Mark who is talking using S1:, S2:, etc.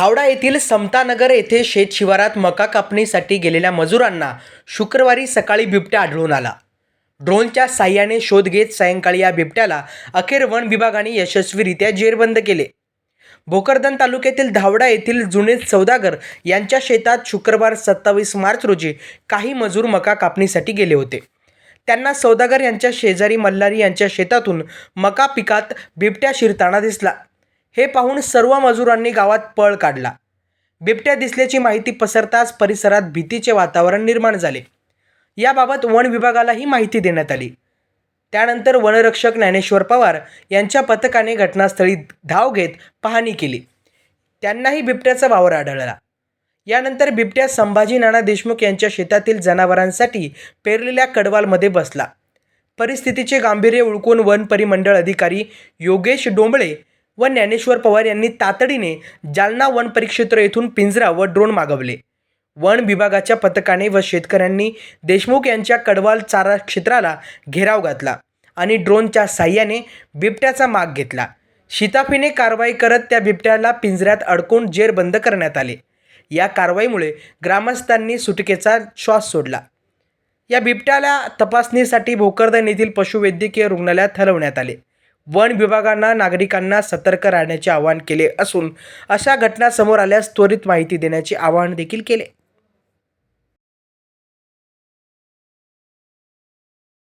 S1: धावडा येथील समतानगर येथे शेत शिवारात मका कापणीसाठी गेलेल्या मजुरांना शुक्रवारी सकाळी बिबट्या आढळून आला. ड्रोनच्या साह्याने शोध घेत सायंकाळी या बिबट्याला अखेर वन विभागाने यशस्वीरित्या जेरबंद केले. भोकरदन तालुक्यातील धावडा येथील जुने सौदागर यांच्या शेतात शुक्रवार 27 मार्च रोजी काही मजूर मका कापणीसाठी गेले होते. त्यांना सौदागर यांच्या शेजारी मल्हारी यांच्या शेतातून मका पिकात बिबट्या शिरताना दिसला. हे पाहून सर्व मजुरांनी गावात पळ काढला. बिबट्या दिसल्याची माहिती पसरताच परिसरात भीतीचे वातावरण निर्माण झाले. याबाबत वन विभागालाही माहिती देण्यात आली. त्यानंतर वनरक्षक ज्ञानेश्वर पवार यांच्या पथकाने घटनास्थळी धाव घेत पाहणी केली. त्यांनाही बिबट्याचा वावर आढळला. यानंतर बिबट्या संभाजी नाना देशमुख यांच्या शेतातील जनावरांसाठी पेरलेल्या कडवालमध्ये बसला. परिस्थितीचे गांभीर्य ओळखून वन परिमंडळ अधिकारी योगेश डोंबळे व ज्ञानेश्वर पवार यांनी तातडीने जालना वन परिक्षेत्र येथून पिंजरा व ड्रोन मागवले. वन विभागाच्या पथकाने व शेतकऱ्यांनी देशमुख यांच्या कडवाल चारा क्षेत्राला घेराव घातला आणि ड्रोनच्या साह्याने बिबट्याचा माग घेतला. शिताफीने कारवाई करत त्या बिबट्याला पिंजऱ्यात अडकून जेरबंद करण्यात आले. या कारवाईमुळे ग्रामस्थांनी सुटकेचा श्वास सोडला. या बिबट्याला तपासणीसाठी भोकरदन येथील पशुवैद्यकीय रुग्णालयात हलवण्यात आले. वन विभागानं नागरिकांना सतर्क राहण्याचे आवाहन केले असून अशा घटना समोर आल्यास त्वरित माहिती देण्याचे आवाहन देखील केले.